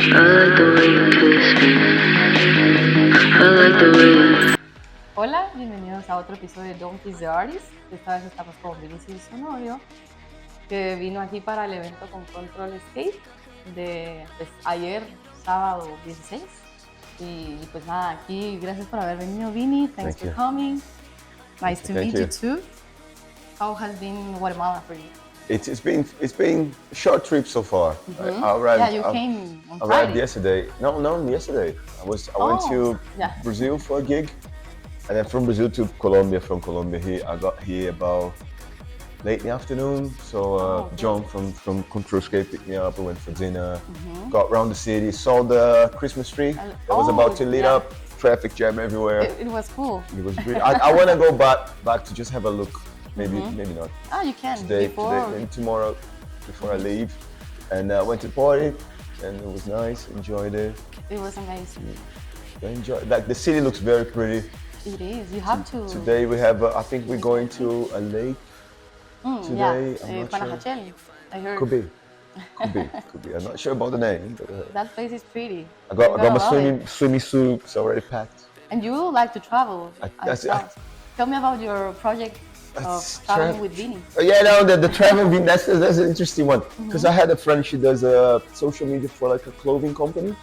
like the way you kiss me. I like the way you... Hola, bienvenidos a otro episodio de Don't Kiss the Artist. Esta vez estamos con Vinicius Honorio, que vino aquí para el evento con Control Skate de pues, ayer, sábado 16. Y pues nada, aquí gracias por haber venido, Vini. Thanks for coming. Nice to meet you too. How has been Guatemala for you? It's been a short trip so far. Mm-hmm. I came on arrived Friday. yesterday. No, yesterday. I went to Brazil for a gig, and then from Brazil to Colombia. From Colombia I got here about late in the afternoon. So John from Controlscape picked me up. We went for dinner. Mm-hmm. Got around the city. Saw the Christmas tree that was about to lit up. Traffic jam everywhere. It was cool. It was really. I want to go back to just have a look. Maybe not. Oh, you can. Today and tomorrow, before I leave. And I went to the party, and it was nice. Enjoyed it. It was amazing. I enjoyed. Like the city looks very pretty. It is. You have to. Today we have. I think we're going to a lake. Today, I'm not sure. I heard. Could be. I'm not sure about the name. But, that place is pretty. I got my swimming suits already packed. And you like to travel. Tell me about your project of traveling with Vini. Yeah, no, the traveling Vini, that's an interesting one. Because I had a friend, she does social media for like a clothing company.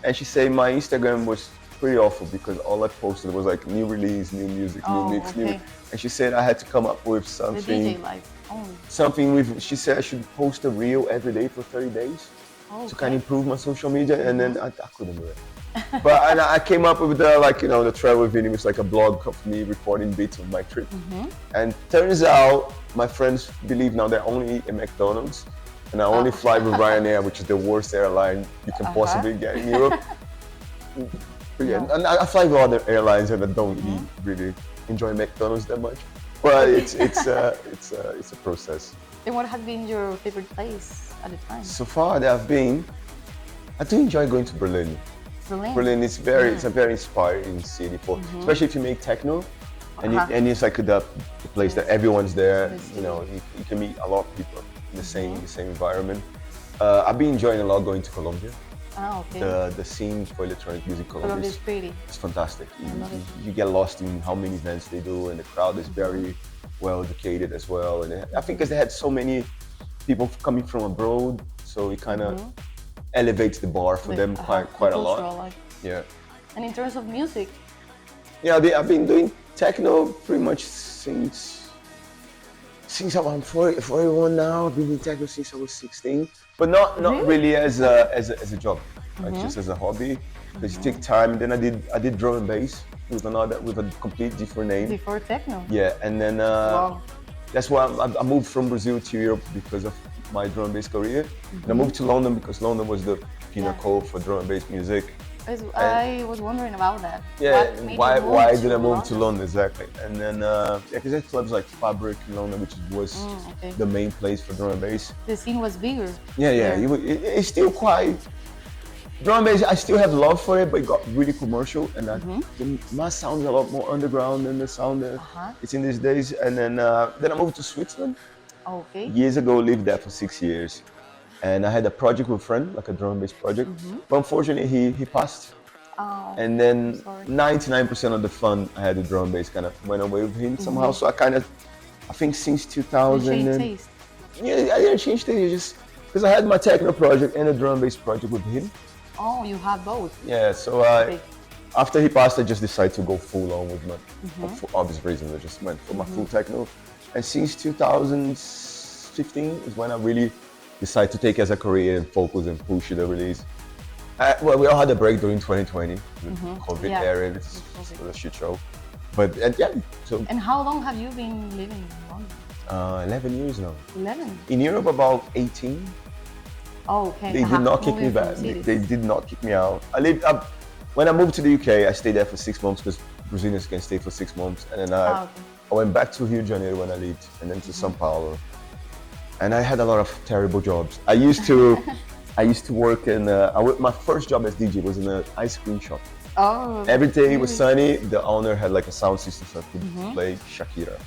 And she said my Instagram was pretty awful because all I posted was like new release, new music, new mix, new. And she said I had to come up with something. The DJ life only. Something with, she said I should post a reel every day for 30 days to kind of improve my social media. And then I couldn't do it. But I came up with the travel video, was like a blog of me recording bits of my trip. And turns out my friends believe now they only eat at McDonald's, and I only fly with Ryanair, which is the worst airline you can possibly get in Europe. But yeah, and I fly with other airlines and I don't really enjoy McDonald's that much. But it's a process. And what has been your favorite place at the time? So far I do enjoy going to Berlin. Berlin is it's a very inspiring city for, especially if you make techno, and it's like the place that everyone's there. You know, you can meet a lot of people in the same environment. I've been enjoying a lot going to Colombia. The scene for electronic music in Colombia is pretty. It's fantastic. You get lost in how many events they do, and the crowd is very well educated as well. And I think because they had so many people coming from abroad, so it kind of elevates the bar for them quite a lot. Yeah. And in terms of music? Yeah, I've been doing techno pretty much since I'm 41 now. I've been doing techno since I was 16, but not really as a job, like just as a hobby. Because you take time. And then I did drum and bass with a complete different name. Before techno. Yeah, and then that's why I moved from Brazil to Europe because of my drum and bass career. And I moved to London because London was the pinnacle for drum and bass music. I was wondering about that. Yeah, why did I move to London exactly? And then because there's clubs like Fabric in London, which was the main place for drum and bass. The scene was bigger. Yeah. It's still quite drum and bass. I still have love for it, but it got really commercial, and my sound is a lot more underground than the sound that it's in these days. And then I moved to Switzerland. Years ago, lived there for 6 years. And I had a project with a friend, like a drum and bass project. But unfortunately, he passed. And then 99% of the fun I had with drum and bass kind of went away with him somehow. So I think since 2000. You changed taste. Yeah, I didn't change taste, just because I had my techno project and a drum and bass project with him. Oh, you have both. Yeah, so after he passed, I just decided to go full on with my, for obvious reasons, I just went for my full techno. And since 2015 is when I really decided to take it as a career and focus and push the release. Well, we all had a break during 2020, the COVID era, it was a shit show. But so. And how long have you been living in London? 11 years now. 11? In Europe, about 18. Oh, okay. They did not kick me back. They did not kick me out. When I moved to the UK, I stayed there for 6 months because Brazilians can stay for 6 months. And then I went back to Rio de Janeiro when I left, and then to São Paulo. And I had a lot of terrible jobs. I used to work in. My first job as DJ was in an ice cream shop. Oh. Every day it was sunny. The owner had like a sound system so I could play Shakira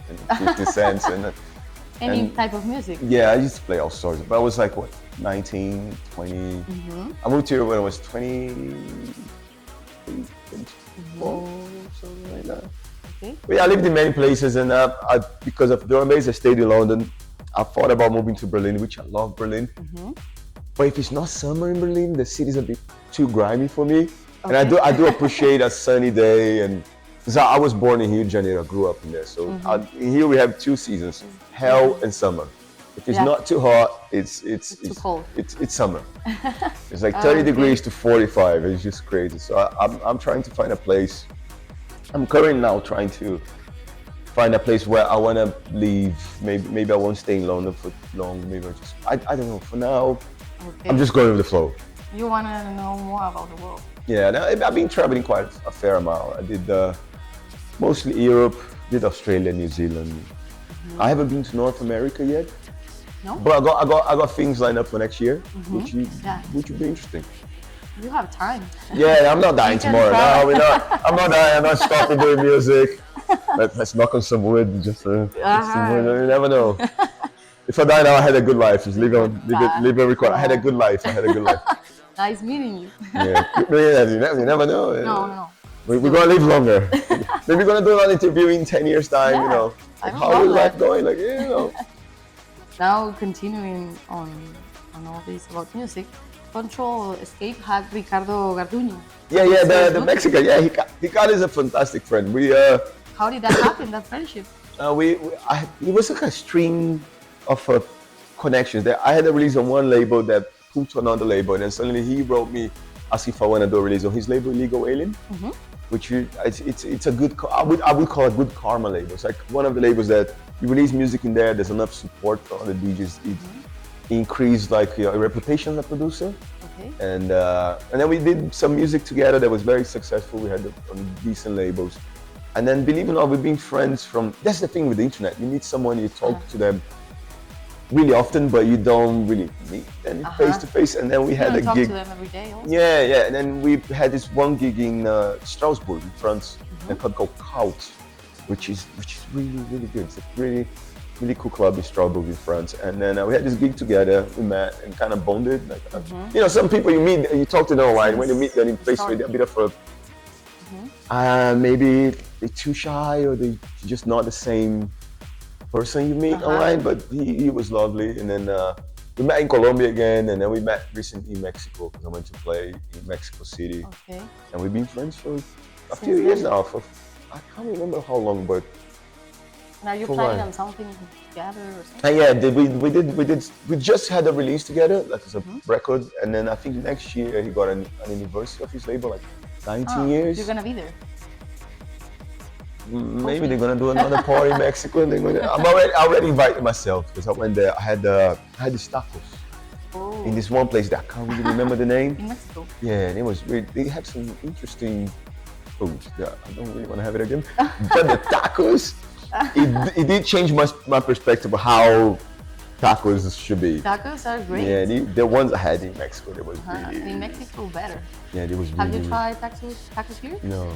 and 50 cents. Any type of music? Yeah, I used to play all sorts. But I was like, what, 19, 20? I moved here when I was 20, 24, something like that. Okay. But yeah, I lived in many places, and because of drum and bass, I stayed in London. I thought about moving to Berlin, which I love Berlin. But if it's not summer in Berlin, the city's a bit too grimy for me. And I do appreciate a sunny day, and because I was born in Rio de Janeiro, I grew up in there. So here we have 2 seasons, hell and summer. If it's not too hot, it's too cold. It's summer. It's like 30 degrees to 45. It's just crazy. So I'm trying to find a place. I'm currently now trying to find a place where I want to live. Maybe I won't stay in London for long. Maybe I don't know. For now, I'm just going with the flow. You want to know more about the world? Yeah, I've been traveling quite a fair amount. I did mostly Europe, did Australia, New Zealand. I haven't been to North America yet. No? But I got things lined up for next year, which would be interesting. You have time. Yeah, I'm not dying tomorrow. No, we're not. I'm not dying. I'm not stopping doing music. Let's knock on some wood. Just some wood. You never know. If I die now, I had a good life. Just leave it record. I had a good life. Nice meeting you. You never know. No. We're gonna live longer. Maybe we're gonna do an interview in 10 years time. Yeah, you know, like, how is life going? Like, you know. Now continuing on all this about music, Control Escape had Ricardo Garduño. Yeah, the Mexican. Yeah, Ricardo is a fantastic friend. How did that happen? That friendship? It was like a string of connections. That I had a release on one label that pulled to another label, and then suddenly he wrote me asking if I want to do a release on his label, Illegal Alien, which it's a good. I would call it good karma label. It's like one of the labels that you release music in there. There's enough support from other DJs. It increased like your reputation as a producer. Okay. And then we did some music together that was very successful. We had decent labels. And then, believe it or not, we've been friends from. That's the thing with the internet. You meet someone, you talk to them really often, but you don't really meet them face to face. And then we had a gig. Talk to them every day also. Yeah. And then we had this one gig in Strasbourg, in France, a club called Kaut, which is really, really good. It's a really, really cool club in Strasbourg, in France. And then we had this gig together. We met and kind of bonded. Like, you know, some people you meet, you talk to them online. When you meet them in face to face, they're a bit of a maybe they're too shy or they're just not the same person you meet online, but he was lovely. And then we met in Colombia again, and then we met recently in Mexico because I went to play in Mexico City. Okay. And we've been friends for a few years now. I can't remember how long, but. And are you planning on something together or something? Yeah, we just had a release together, like it's a record, and then I think next year he got an anniversary of his label, like 19 years. You're gonna be there. Maybe they're gonna do another party in Mexico. And I'm already invited myself because I went there. I had these tacos in this one place that I can't really remember the name. In Mexico. Yeah, and it was really. They had some interesting foods. Yeah, I don't really want to have it again. But the tacos, it did change my perspective of how tacos should be. Tacos are great. Yeah, the ones I had in Mexico, they was really. In Mexico, better. Yeah, it was really. Have you tried tacos here? No.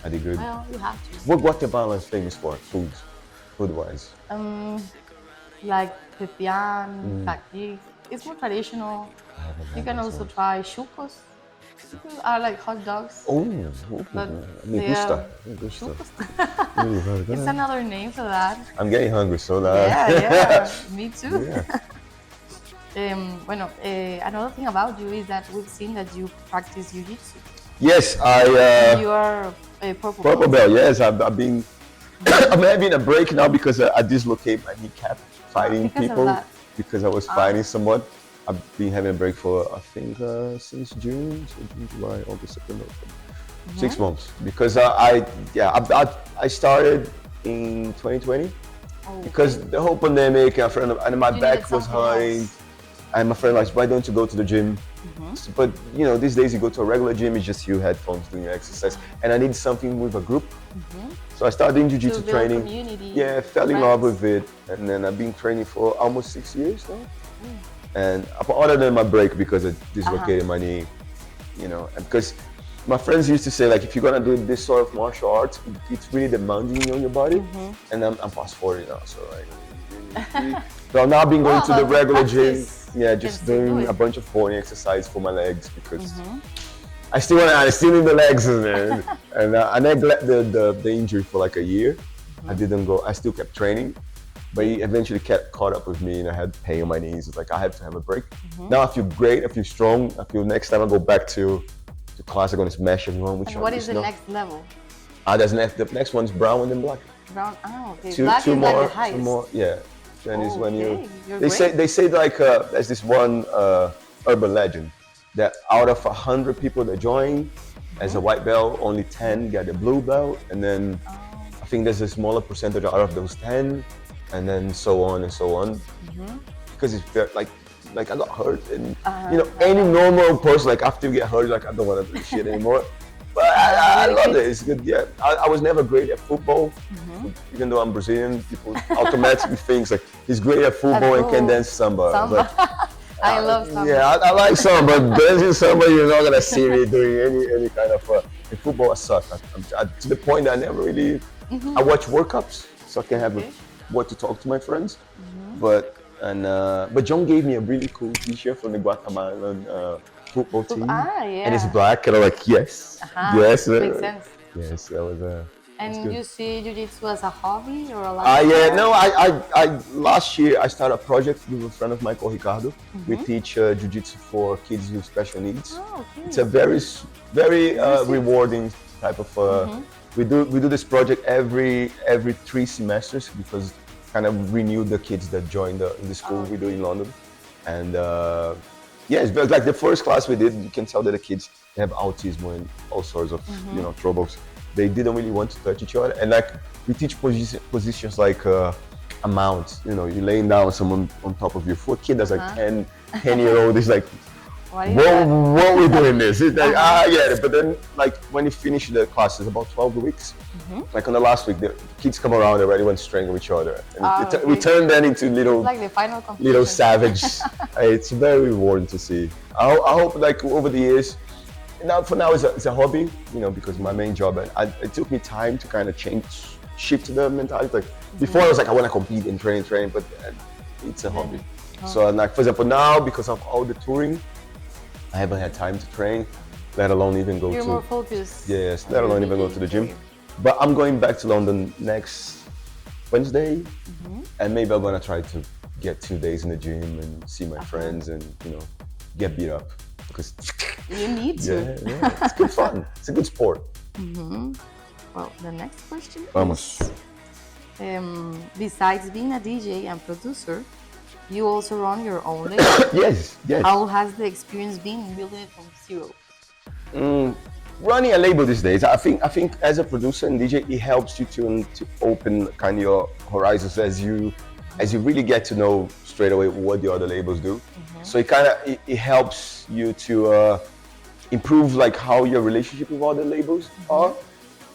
I did good. Well, you have to. What Guatemala is famous for, food-wise? Like pepián, tacos. It's more traditional. You can also try chucos. Are like hot dogs. But me gusta. It's another name for that. I'm getting hungry, so that. Yeah, me too. Yeah. Another thing about you is that we've seen that you practice jiu-jitsu. Yes, You are a purple belt. Yes, I've been. I'm having a break now because I dislocated my kneecap fighting people because I was fighting someone. I've been having a break for I think since June, July, August, September, 6 months because I started in 2020 because the whole pandemic and my back was hurting. And my friend was, why don't you go to the gym? But you know, these days you go to a regular gym, it's just you headphones doing your exercise. And I need something with a group. So I started doing jiu-jitsu training. Yeah, fell in love with it. And then I've been training for almost 6 years now. And other than my break because I dislocated my knee, you know, and because my friends used to say like, if you're gonna do this sort of martial arts, it's really demanding on your body. And I'm past 40 now, so like, So now I've been going to the regular gym. practice, Yeah, you just can still do doing it. a bunch of pony exercise for my legs because I still need the legs and I neglected the injury for like a year. I didn't go. I still kept training, but he eventually kept caught up with me, and I had pain on my knees. It's like I had to have a break. Now I feel great. I feel strong. I feel next time I go back to class, I'm gonna smash everyone. And what is the next level? The next one's brown and then black. Brown. Oh, okay. Two Black is more, like the highest. two more. Yeah. Then is when Okay, you're they say like there's this one urban legend that out of 100 people that join as a white belt, only 10 get the blue belt, and then I think there's a smaller percentage out of those 10, and then so on and so on. Because it's very, like I got hurt, and you know, any normal person, like after you get hurt, like I don't want to do shit anymore. But I love it. It's good. Yeah, I was never great at football. Even though I'm Brazilian, people automatically think like he's great at football and can dance samba. Samba. But, I love samba. Yeah, I like samba, but dancing samba, you're not gonna see me doing any kind of. In football, I suck. To the point that I never really. I watch World Cups, so I can have what to talk to my friends. But John gave me a really cool T-shirt from the Guatemalan football team, and it's black, and I'm like, yes, yes, makes sense. Yes, that was And you see jiu-jitsu as a hobby or a lifestyle? yeah, no, I last year I started a project with a friend of mine called Ricardo. We teach jiu-jitsu for kids with special needs. It's a very rewarding type of. We do this project every 3 semesters because kind of renew the kids that join the school we do in London, and yeah, it's like the first class we did. You can tell that the kids have autism and all sorts of troubles. They didn't really want to touch each other, and like we teach positions like a mount. You know, you're laying down someone on top of you. For a kid that's like 10-year-old, is like, what we doing this? It's like, I get it. But then, like when you finish the class, it's about 12 weeks. Like on the last week, the kids come around already want to strangle each other, and we turn them into little, like the final little savages. It's very rewarding to see. I hope like over the years. Now, for now, it's a hobby, you know, because my main job, and it took me time to kind of shift the mentality. Like before, I was like, I want to compete and train, but it's a hobby. So, like for example, now because of all the touring, I haven't had time to train, let alone even go to. You're more focused. Yes, let alone even go to the gym. But I'm going back to London next Wednesday, and maybe I'm gonna try to get 2 days in the gym and see my friends and get beat up. Because you need to. Yeah, it's good fun. It's a good sport. Well, the next question Vamos. is, besides being a DJ and producer, you also run your own label. Yes. How has the experience been building it from zero? Running a label these days, I think as a producer and DJ, it helps you to open kind of your horizons as you really get to know straight away what the other labels do. So it helps you to improve like how your relationship with other labels are,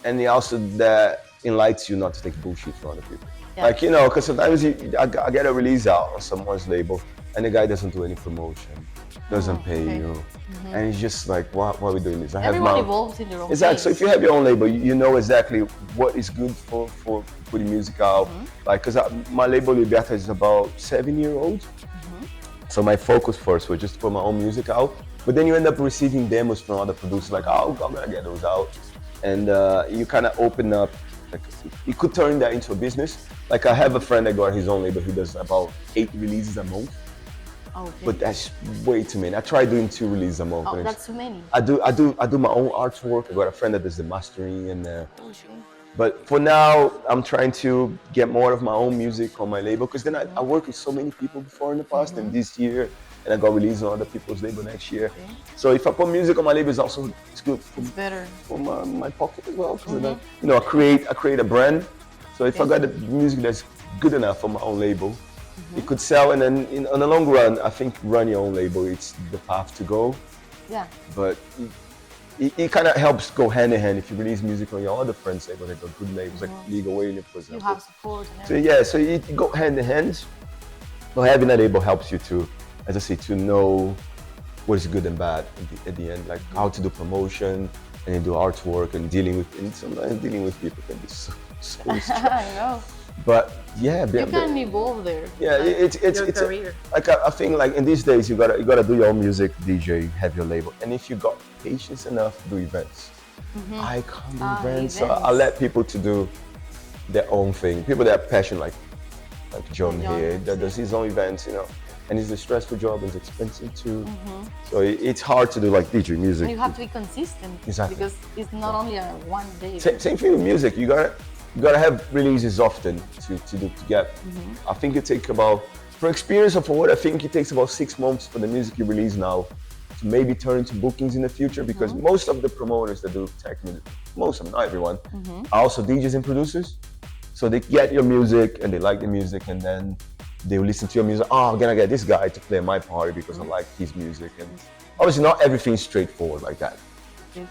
and it also that enlightens you not to take bullshit from other people. Like because sometimes I get a release out on someone's label, and the guy doesn't do any promotion, doesn't pay you, and it's just like, why are we doing this? Everyone evolves in their own Exactly. pace. So if you have your own label, you know exactly what is good for putting music out. Like, because my label Liberta is about 7-year-old. So my focus first was just to put my own music out. But then you end up receiving demos from other producers, like, oh, I'm gonna get those out. And you kind of open up, like, you could turn that into a business. Like I have a friend that got his own label, he does about 8 releases a month. But that's way too many. I try doing 2 releases a month. Oh, that's too many. I do my own artwork. I got a friend that does the mastering and. But for now, I'm trying to get more of my own music on my label because then I worked with so many people before in the past and this year, and I got released on other people's label next year. So if I put music on my label, it's good for my pocket as well. Because I create a brand. So if I got the music that's good enough for my own label, it could sell, and then on the long run, I think run your own label, it's the path to go. Yeah. But it kind of helps go hand in hand if you release music on your other friends' label, they got good labels like Legal Wayne, for example. You have support. And so it go hand in hand. But having a label helps you to, as I say, to know what is good and bad at the end, like how to do promotion and then do artwork and sometimes dealing with people can be so stressful. I know. But yeah, you can evolve there. Yeah, like it's career. like I think like in these days you gotta do your own music, DJ, have your label, and if you got patience enough, do events. I can't do events, so I let people to do their own thing. People that are passionate, like John here, that does his own events, you know. And it's a stressful job, it's expensive too. So it's hard to do like DJ music. And you have to be consistent. Exactly. Because it's not only a one day. Same thing with music. You gotta have releases often to get. I think it takes about, for experience of what I think it takes about 6 months for the music you release now to maybe turn into bookings in the future, because most of the promoters that do techno, most of them, not everyone, are also DJs and producers. So they get your music and they like the music, and then they will listen to your music. Oh, I'm gonna get this guy to play my party because I like his music. And obviously not everything's straightforward like that.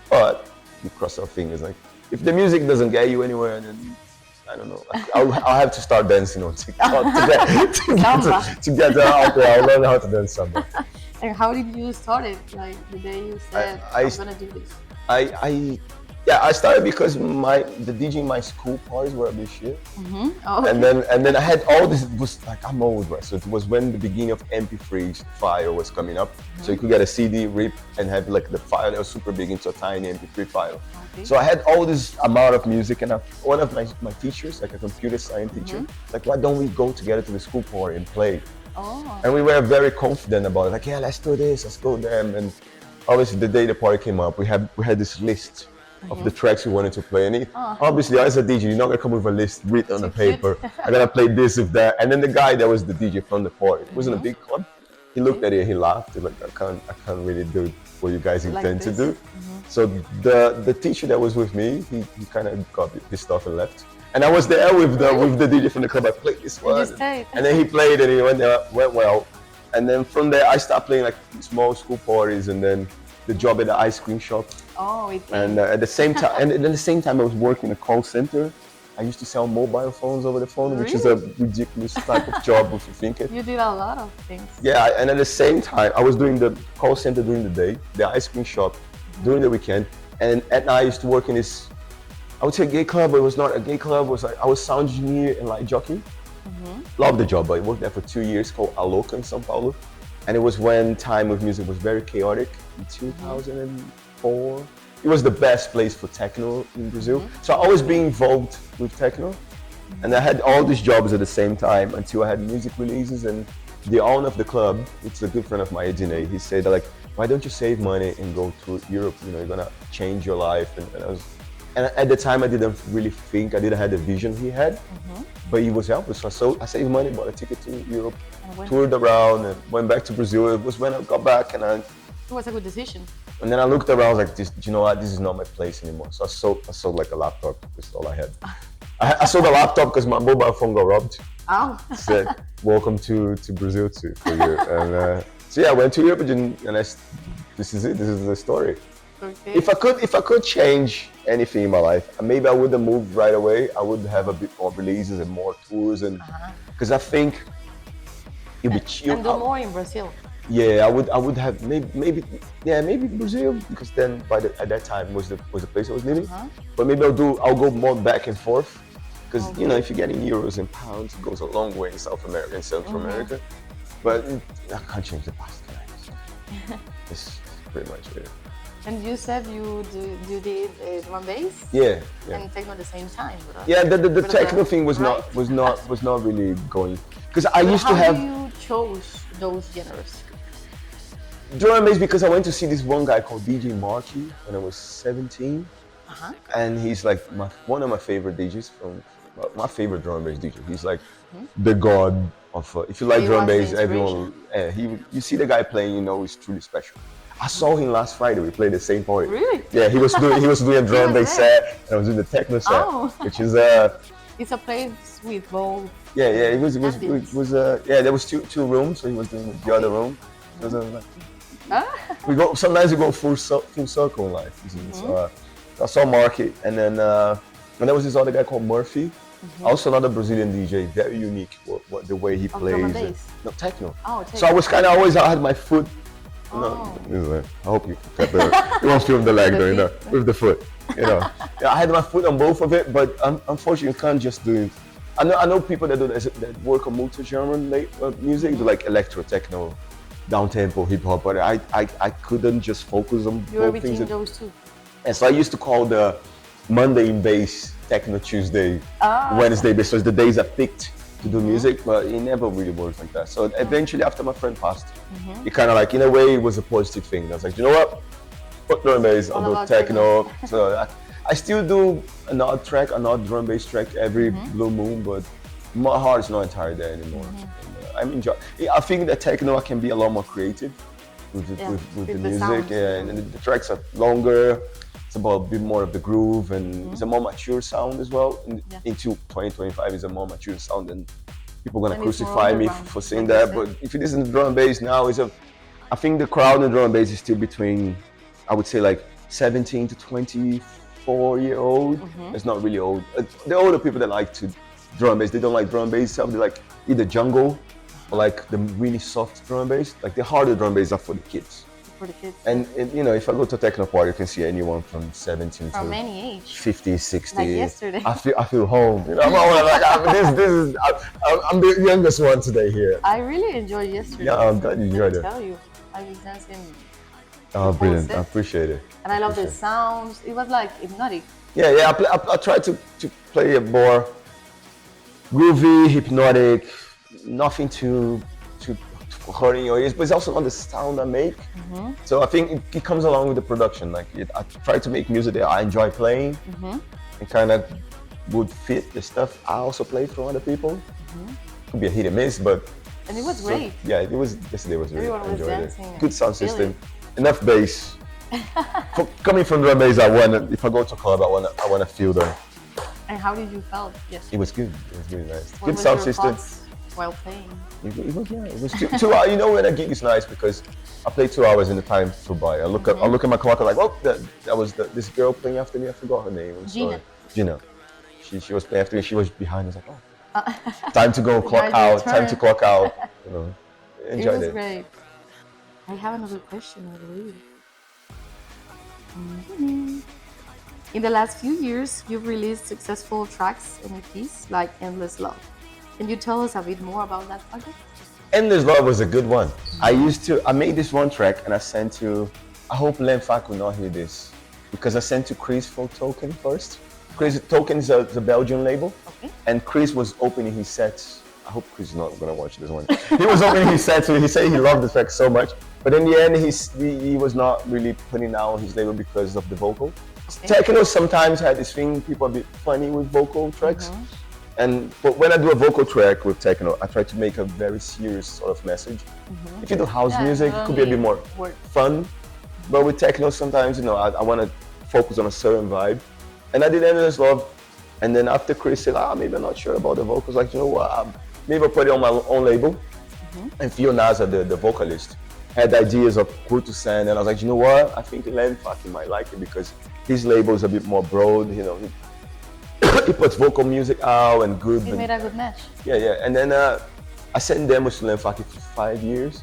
But you cross our fingers. Like if the music doesn't get you anywhere, then I don't know. I'll have to start dancing on TikTok to get out there. I'll learn how to dance samba. And how did you start it? Like the day you said, I'm gonna do this. I started because the DJ in my school parties were a bit shit. Oh, and then I had all this. It was like, I'm old, right? So it was when the beginning of MP3 file was coming up. So you could get a CD, rip, and have like the file that was super big into a tiny MP3 file. Okay. So I had all this amount of music, and one of my teachers, like a computer science teacher, like, why don't we go together to the school party and play? Oh. And we were very confident about it. Like, yeah, let's do this, let's go there. And obviously the day the party came up, we had this list of the tracks we wanted to play. And obviously, as a DJ, you're not gonna come with a list written on the paper. I gotta play this with that. And then the guy that was the DJ from the party, it wasn't a big club. He looked at it, he laughed. He's like, I can't really do what you guys intend to do. So the teacher that was with me, he kind of got pissed off and left. And I was there with the DJ from the club. I played this one, and then he played, and it went well. And then from there, I started playing like small school parties, and then the job at the ice cream shop. Oh, and at the same time, I was working in a call center. I used to sell mobile phones over the phone, which is a ridiculous type of job if you think it. You did a lot of things. Yeah, and at the same time, I was doing the call center during the day, the ice cream shop during the weekend, and at night I used to work in this, I would say gay club, but it was not a gay club. It was like, I was sound engineer and light jockey. Loved the job, but I worked there for 2 years, called Aloca in São Paulo. And it was when time with music was very chaotic in 2004. It was the best place for techno in Brazil. So I always been involved with techno. And I had all these jobs at the same time until I had music releases. And the owner of the club, which is a good friend of mine, Edine, he said like, why don't you save money and go to Europe? You know, you're gonna change your life. And at the time I didn't really think, I didn't have the vision he had, but he was helpful. So I saved money, bought a ticket to Europe, toured around, and went back to Brazil. It was when I got back, and it was a good decision. And then I looked around, I was like, you know what, this is not my place anymore. So I sold like a laptop, that's all I had. I sold a laptop because my mobile phone got robbed. Oh. Said, welcome to Brazil too for you. And so yeah, I went to Europe, and this is it, this is the story. Okay. If I could change anything in my life, maybe I wouldn't move right away. I would have a bit more releases and more tours, and because I think it'd be chill. And do more in Brazil. Yeah, I would have maybe Brazil, because then at that time was the place I was living. But maybe I'll go more back and forth, because you know, if you get in euros and pounds, it goes a long way in South America and Central America. But I can't change the past. It's pretty much it. And you said you did drum bass? Yeah. And techno at the same time. Yeah, the techno thing was not really going, because I used to have. How do you chose those genres? Drum and bass, because I went to see this one guy called DJ Marky when I was 17, and he's like one of my favorite DJs my favorite drum and bass DJ. He's like the god of if you like drum and bass, everyone. You see the guy playing, you know, he's truly special. I saw him last Friday. We played the same party. Really? Yeah, he was doing a drum bass set, and I was doing the techno set, which is It's a place with both. Yeah. It was there was two rooms, so he was doing the other room. It was sometimes we go full circle in life. So, I saw Marky, and then there was this other guy called Murphy. Also another Brazilian DJ, very unique. What the way he plays. Drum and bass? No, techno. Oh, techno. So I was kind of always, I had my foot. I hope you won't film the leg though, you know, with the foot, you know. Yeah, I had my foot on both of it, but unfortunately, you can't just do it. I know people that do that work on multi-genre music, do like electro, techno, down tempo, hip hop, but I couldn't just focus on You were both things. between those two. And so I used to call the Monday in bass techno, Tuesday, Wednesday bass. So it's the days I picked to do music, but it never really worked like that. So eventually, after my friend passed, it kind of like, in a way, it was a positive thing. I was like, you know what? Fuck drum and bass, I'll do techno. So I still do an odd drum bass track every blue moon, but my heart is not entirely there anymore. And, I'm enjoying. I think that techno I can be a lot more creative with the music, sounds, and the tracks are longer. It's about a bit more of the groove, and it's a more mature sound as well. Into 2025 is a more mature sound, and people are gonna crucify me for saying that. But if you listen to drum and bass now, I think the crowd in drum and bass is still between, I would say, like 17 to 24-year-old. It's not really old. The older people that like to drum and bass, they don't like drum and bass itself. They like either jungle or like the really soft drum and bass. Like the harder drum and bass are for the kids. For the kids. And you know, if I go to a techno party, you can see anyone from 17 from to any age, 50, 60. like yesterday. I feel home. You know, I'm the youngest one today here. I really enjoyed yesterday. Yeah, I'm glad you enjoyed it. I tell you, I was dancing. Oh, brilliant! I appreciate it. And I love the sounds. It was like hypnotic. Yeah. I try to play a more groovy, hypnotic, nothing too hurting your ears, but it's also not the sound I make. So I think it comes along with the production. Like I try to make music that I enjoy playing, and kind of would fit the stuff I also play for other people. Could be a hit and miss, but and it was great. Yeah, it was. Yesterday was really. Everyone was dancing. Good sound system, enough bass. Coming from drum bass, if I go to a club, I want to feel them. And how did you feel? Yes. It was good. It was really nice. What good was sound your system. thoughts while playing? It was 2 hours. You know, when a gig is nice because I played 2 hours and the time flew by. I look at my clock. I'm like, oh, that was this girl playing after me. I forgot her name. Gina. She was playing after me. She was behind. I was like, oh, time to go clock out. Time to clock out. You know, enjoyed it. Was great. I have another question, I believe. In the last few years, you've released successful tracks and EPs like Endless Love. Can you tell us a bit more about that project? Endless Love was a good one. I made this one track and I sent to, I hope Len Fak will not hear this, because I sent to Chris for Token first. Chris Token is a Belgian label, and Chris was opening his sets. I hope Chris is not gonna watch this one. He was opening his sets, so he said he loved the track so much. But in the end, he was not really putting out his label because of the vocal. Techno sometimes had this thing, people are a bit funny with vocal tracks. But when I do a vocal track with techno, I try to make a very serious sort of message. If you do house music, it could be a bit more fun. But with techno, sometimes, you know, I want to focus on a certain vibe. And I did Endless Love. And then after Chris said, maybe I'm not sure about the vocals, like, you know what, maybe I'll put it on my own label. And Fionaza, the vocalist, had ideas of who to send. And I was like, you know what, I think Len fucking might like it because his label is a bit more broad, you know. He puts vocal music out and good. He made a good match. Yeah. And then I sent demos to Len Faki for 5 years.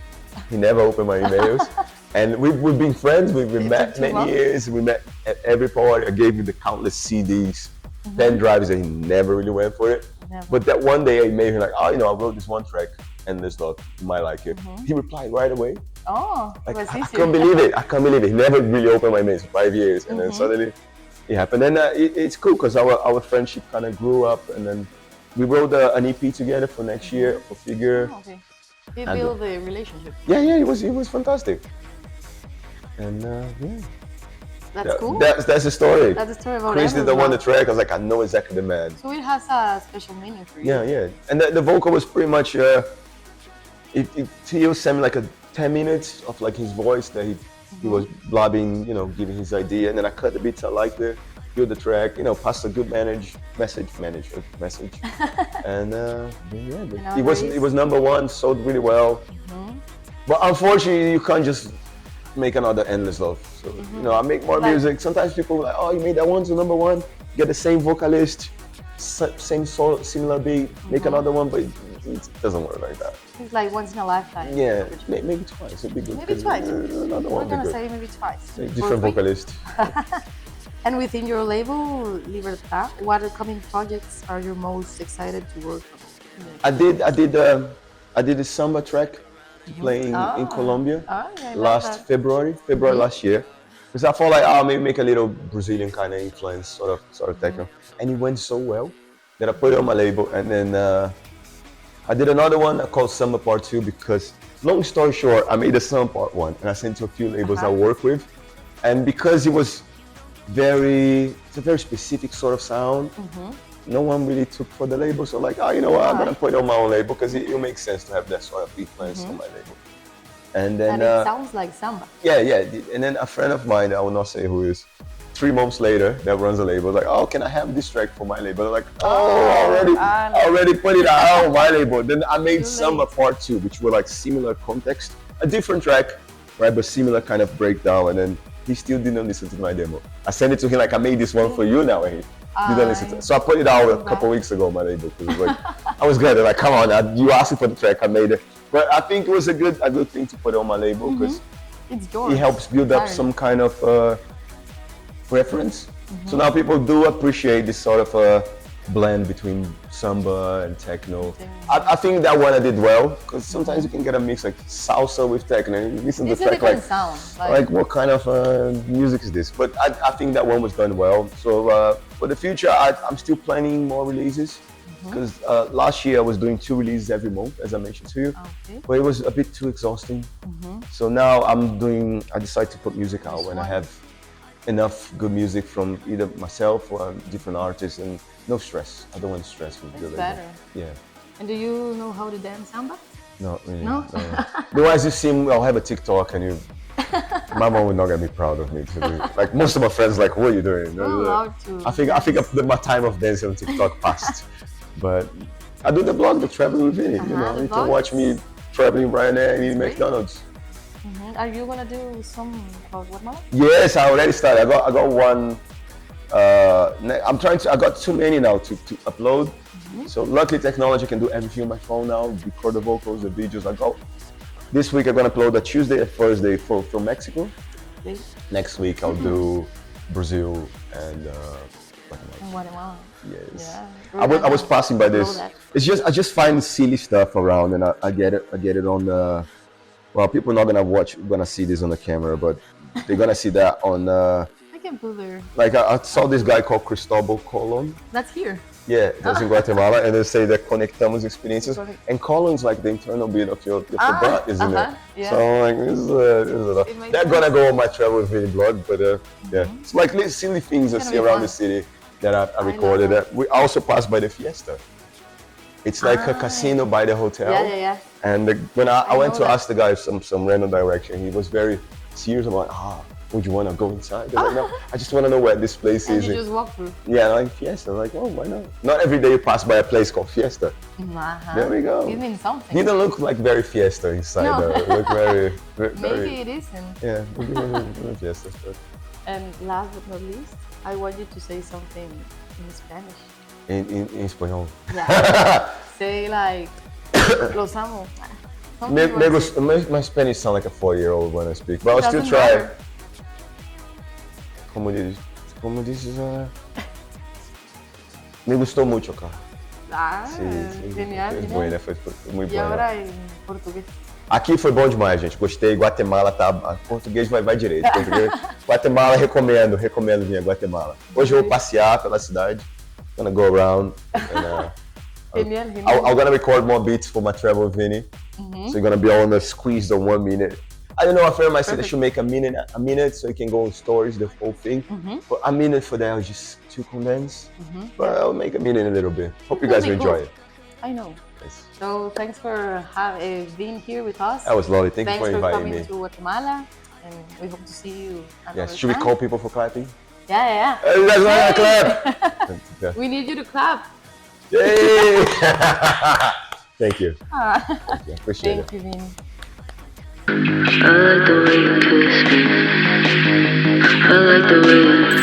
He never opened my emails. And we've been friends. We met many years. We met at every party. I gave him the countless CDs, pen drives, and he never really went for it. But that one day I made him like, I wrote this one track, Endless Love. You might like it. He replied right away. Oh, like, I can't believe it. He never really opened my mails for 5 years. And then suddenly it happened. And it's cool because our friendship kind of grew up, and then we wrote an EP together for next year for Figure. Oh, okay. It built the relationship. Yeah, it was fantastic. And that's cool. That's the story. That's the story about Chris did the one the track. I was like, I know exactly the man. So it has a special meaning for you. Yeah. And the vocal was pretty much he was sending like 10 minutes of like his voice that he was blabbing, you know, giving his idea, and then I cut the beats I liked it, build the track, you know, passed a good message, and it was number one, sold really well. But unfortunately, you can't just make another Endless Love. So you know, I make more music. Sometimes people are like, oh, you made that one to number one, get the same vocalist, same similar beat, make another one, but it doesn't work like that. It's like once in a lifetime. Yeah, maybe twice. It'd be good. Maybe twice. Another We're one gonna say maybe twice. Different vocalist. And within your label, Libertad, what upcoming projects are you most excited to work on? I did a samba track playing in Colombia I love last that. February last year. Because I thought like, maybe make a little Brazilian kind of influence, sort of techno, and it went so well that I put it on my label, and then I did another one called Summer Part 2 because, long story short, I made a Summer Part 1 and I sent to a few labels I work with, and because it's a very specific sort of sound. No one really took for the label, so like, you know what, I'm gonna put it on my own label because it makes sense to have that sort of influence on my label. And then it sounds like samba. Yeah. And then a friend of mine, I will not say who is, 3 months later, that runs a label, like, oh, can I have this track for my label? They're like, I already put it out on my label. Then I made Samba Part 2, which were like similar context, a different track, right, but similar kind of breakdown. And then he still didn't listen to my demo. I sent it to him like, I made this one for you now, and he didn't listen to it. So I put it out a couple weeks ago on my label because like, I was glad. Like, come on, you asked me for the track, I made it. But I think it was a good thing to put on my label because it helps build up some kind of reference. So now people do appreciate this sort of blend between samba and techno. I think that one I did well because sometimes you can get a mix like salsa with techno. You listen to the track like, sound, like what kind of music is this? But I think that one was done well. So for the future, I'm still planning more releases because last year I was doing 2 releases every month, as I mentioned to you, but it was a bit too exhausting. So now I decided to put music out when I have enough good music from either myself or different artists, and no stress. I don't want stress with the label. Better. Yeah. And do you know how to dance samba? Not really. No? Otherwise, you see, I'll have a TikTok and my mom would not gonna be proud of me. Like most of my friends, like, what are you doing? I think my time of dancing on TikTok passed. But I do the blog, the Traveling with Vinny. You can watch me traveling right now and eating McDonald's. Are you gonna do some about Guatemala? Yes, I already started. I got one. I got too many now to upload. So luckily technology can do everything on my phone now, record the vocals, the videos. This week I'm gonna upload a Tuesday and Thursday from Mexico. Next week I'll do Brazil and Guatemala. Yes. Yeah. I was passing by this. It's just I just find silly stuff around and I get it on the. Well, people are not gonna see this on the camera, but they're gonna see that on. I can put there. Like I saw this guy called Cristobal Colon. That's here. Yeah, that's in Guatemala, and they say that conectamos experiences, and colon's like the internal beat of your butt, isn't it? Yeah. So like this is they're gonna go on my travel with Vinny blog, but yeah, it's like silly things I see around the city that I recorded. We also passed by the Fiesta. It's like a casino by the hotel. Yeah. And when I went to ask the guy some random direction, he was very serious about, would you want to go inside? Like, no, I just want to know where this place is. And you just walk through. Yeah, like Fiesta. I'm like, oh, why not? Not every day you pass by a place called Fiesta. There we go. You mean something. He didn't look like very Fiesta inside. No. It looked very. Maybe it isn't. Yeah, maybe Fiesta. And last but not least, I want you to say something in Spanish. In español. Yeah. Say like, los amo. My Spanish sound like a 4-year-old when I speak, but I'll still try. Como dices? Me gustó mucho acá. Sí. Genial. Foi buena, foi muito E buena. agora em português? Aqui foi bom demais, gente. Gostei. Guatemala tá. Português vai direito. Português. Guatemala, recomendo vir a Guatemala. Hoje eu vou passear pela cidade. Gonna go around. And, I'm gonna record more beats for my travel with Vinny. So you're gonna be all on the squeezed on 1 minute. I don't know, a friend of mine said I should make a minute so you can go on stories, the whole thing. But a minute for that was just too condensed. But I'll make a minute in a little bit. Hope you guys will enjoy it. I know. Yes. So thanks for being here with us. That was lovely. Thank you for inviting me. Thanks for coming to Guatemala, and we hope to see you another Yes. Should we call people for clapping? Yeah. Hey, you guys want to clap? Yeah. We need you to clap. Yay! Thank you. Thank you. Appreciate it. Thank you, Vin. I like the way you twist me. I like the way you